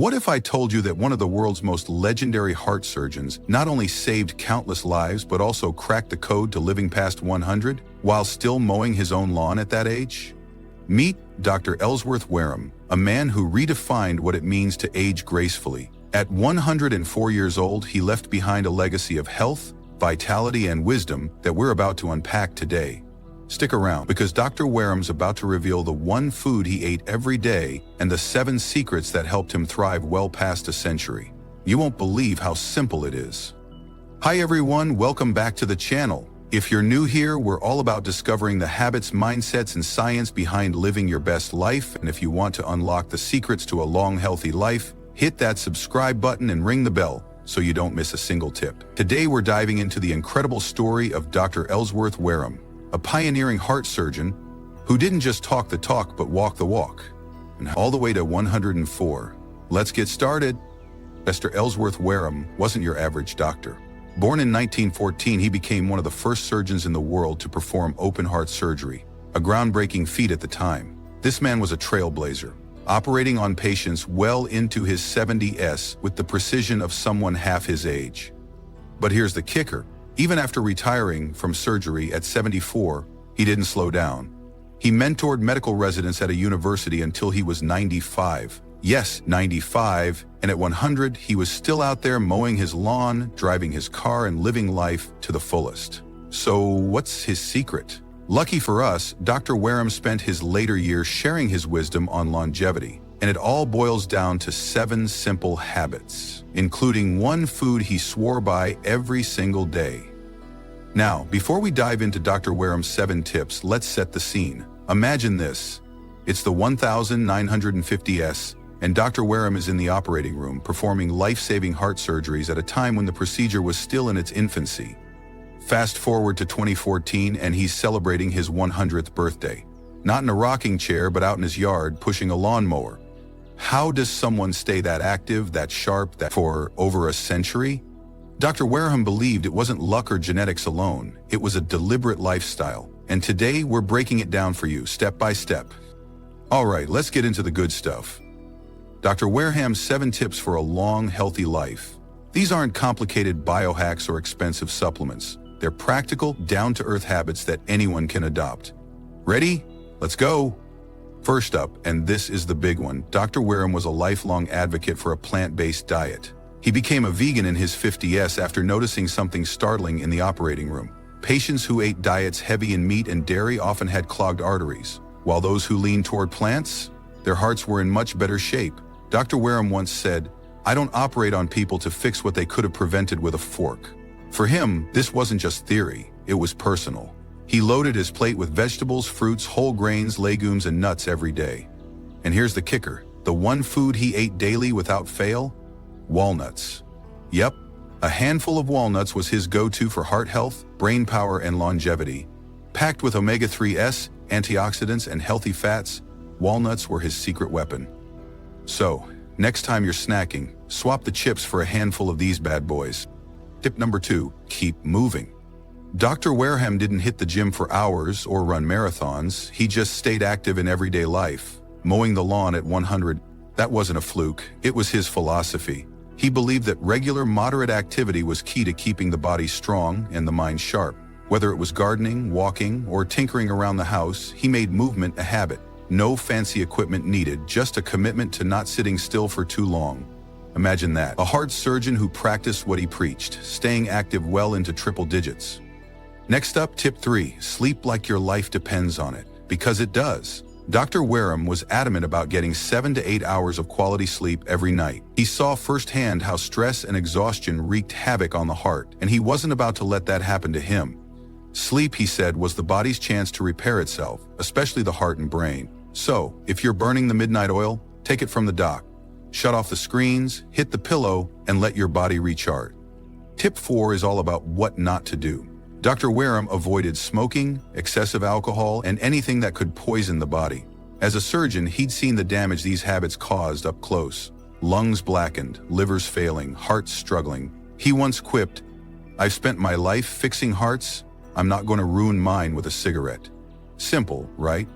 What if I told you that one of the world's most legendary heart surgeons not only saved countless lives but also cracked the code to living past 100 while still mowing his own lawn at that age? Meet Dr. Ellsworth Wareham, a man who redefined what it means to age gracefully. At 104 years old, he left behind a legacy of health, vitality, and wisdom that we're about to unpack today. Stick around, because Dr. Wareham's about to reveal the one food he ate every day and the 7 secrets that helped him thrive well past a century. You won't believe how simple it is. Hi everyone, welcome back to the channel. If you're new here, we're all about discovering the habits, mindsets, and science behind living your best life. And if you want to unlock the secrets to a long, healthy life, hit that subscribe button and ring the bell so you don't miss a single tip. Today we're diving into the incredible story of Dr. Ellsworth Wareham, a pioneering heart surgeon who didn't just talk the talk but walk the walk, and all the way to 104. Let's get started. Dr. Ellsworth Wareham wasn't your average doctor. Born in 1914, he became one of the first surgeons in the world to perform open-heart surgery, a groundbreaking feat at the time. This man was a trailblazer, operating on patients well into his 70s with the precision of someone half his age. But here's the kicker. Even after retiring from surgery at 74, he didn't slow down. He mentored medical residents at a university until he was 95. Yes, 95, and at 100, he was still out there mowing his lawn, driving his car, and living life to the fullest. So what's his secret? Lucky for us, Dr. Wareham spent his later years sharing his wisdom on longevity, and it all boils down to 7 simple habits, including one food he swore by every single day. Now, before we dive into Dr. Wareham's 7 tips, let's set the scene. Imagine this. It's the 1950s, and Dr. Wareham is in the operating room performing life-saving heart surgeries at a time when the procedure was still in its infancy. Fast forward to 2014, and he's celebrating his 100th birthday. Not in a rocking chair, but out in his yard pushing a lawnmower. How does someone stay that active, that sharp, that for over a century? Dr. Wareham believed it wasn't luck or genetics alone. It was a deliberate lifestyle. And today, we're breaking it down for you, step by step. All right, let's get into the good stuff. Dr. Wareham's 7 tips for a long, healthy life. These aren't complicated biohacks or expensive supplements. They're practical, down-to-earth habits that anyone can adopt. Ready? Let's go! First up, and this is the big one, Dr. Wareham was a lifelong advocate for a plant-based diet. He became a vegan in his 50s after noticing something startling in the operating room. Patients who ate diets heavy in meat and dairy often had clogged arteries, while those who leaned toward plants, their hearts were in much better shape. Dr. Wareham once said, "I don't operate on people to fix what they could have prevented with a fork." For him, this wasn't just theory, it was personal. He loaded his plate with vegetables, fruits, whole grains, legumes, and nuts every day. And here's the kicker, the one food he ate daily without fail? Walnuts. Yep, a handful of walnuts was his go-to for heart health, brain power, and longevity. Packed with omega-3s, antioxidants, and healthy fats, walnuts were his secret weapon. So, next time you're snacking, swap the chips for a handful of these bad boys. Tip number 2, keep moving. Dr. Wareham didn't hit the gym for hours or run marathons, he just stayed active in everyday life. Mowing the lawn at 100, that wasn't a fluke, it was his philosophy. He believed that regular, moderate activity was key to keeping the body strong and the mind sharp. Whether it was gardening, walking, or tinkering around the house, he made movement a habit. No fancy equipment needed, just a commitment to not sitting still for too long. Imagine that, a heart surgeon who practiced what he preached, staying active well into triple digits. Next up, tip 3, sleep like your life depends on it, because it does. Dr. Wareham was adamant about getting 7 to 8 hours of quality sleep every night. He saw firsthand how stress and exhaustion wreaked havoc on the heart, and he wasn't about to let that happen to him. Sleep, he said, was the body's chance to repair itself, especially the heart and brain. So, if you're burning the midnight oil, take it from the doc. Shut off the screens, hit the pillow, and let your body recharge. Tip 4 is all about what not to do. Dr. Wareham avoided smoking, excessive alcohol, and anything that could poison the body. As a surgeon, he'd seen the damage these habits caused up close. Lungs blackened, livers failing, hearts struggling. He once quipped, "I've spent my life fixing hearts. I'm not going to ruin mine with a cigarette." Simple, right?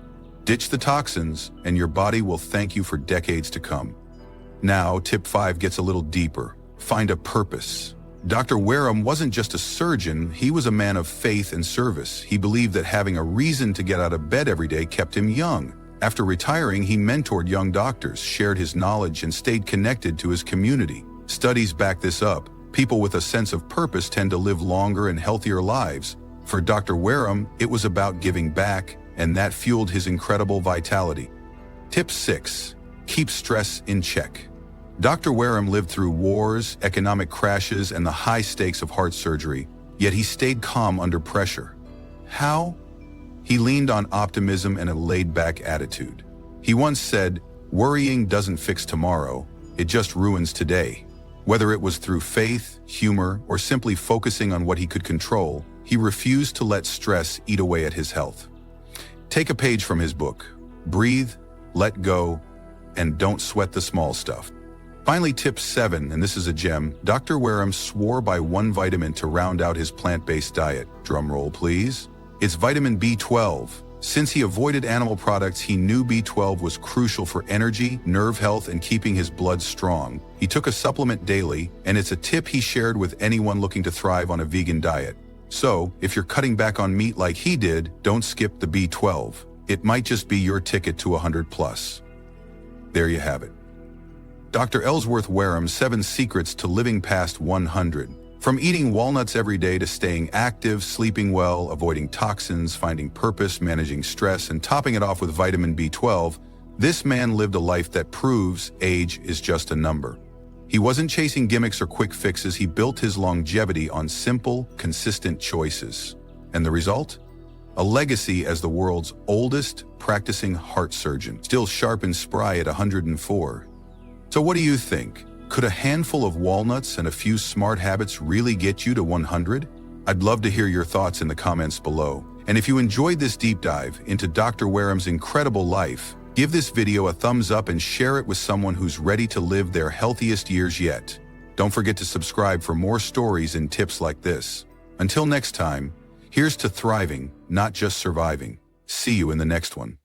Ditch the toxins, and your body will thank you for decades to come. Now, tip 5 gets a little deeper. Find a purpose. Dr. Wareham wasn't just a surgeon, he was a man of faith and service. He believed that having a reason to get out of bed every day kept him young. After retiring, he mentored young doctors, shared his knowledge, and stayed connected to his community. Studies back this up. People with a sense of purpose tend to live longer and healthier lives. For Dr. Wareham, it was about giving back, and that fueled his incredible vitality. Tip 6. Keep stress in check. Dr. Wareham lived through wars, economic crashes, and the high stakes of heart surgery, yet he stayed calm under pressure. How? He leaned on optimism and a laid-back attitude. He once said, "Worrying doesn't fix tomorrow, it just ruins today." Whether it was through faith, humor, or simply focusing on what he could control, he refused to let stress eat away at his health. Take a page from his book. Breathe, let go, and don't sweat the small stuff. Finally, tip 7, and this is a gem. Dr. Wareham swore by one vitamin to round out his plant-based diet. Drum roll, please. It's vitamin B12. Since he avoided animal products, he knew B12 was crucial for energy, nerve health, and keeping his blood strong. He took a supplement daily, and it's a tip he shared with anyone looking to thrive on a vegan diet. So, if you're cutting back on meat like he did, don't skip the B12. It might just be your ticket to 100 plus. There you have it. Dr. Ellsworth Wareham's 7 secrets to living past 100. From eating walnuts every day to staying active, sleeping well, avoiding toxins, finding purpose, managing stress, and topping it off with vitamin B12, this man lived a life that proves age is just a number. He wasn't chasing gimmicks or quick fixes, he built his longevity on simple, consistent choices. And the result? A legacy as the world's oldest practicing heart surgeon, still sharp and spry at 104. So what do you think? Could a handful of walnuts and a few smart habits really get you to 100? I'd love to hear your thoughts in the comments below. And if you enjoyed this deep dive into Dr. Wareham's incredible life, give this video a thumbs up and share it with someone who's ready to live their healthiest years yet. Don't forget to subscribe for more stories and tips like this. Until next time, here's to thriving, not just surviving. See you in the next one.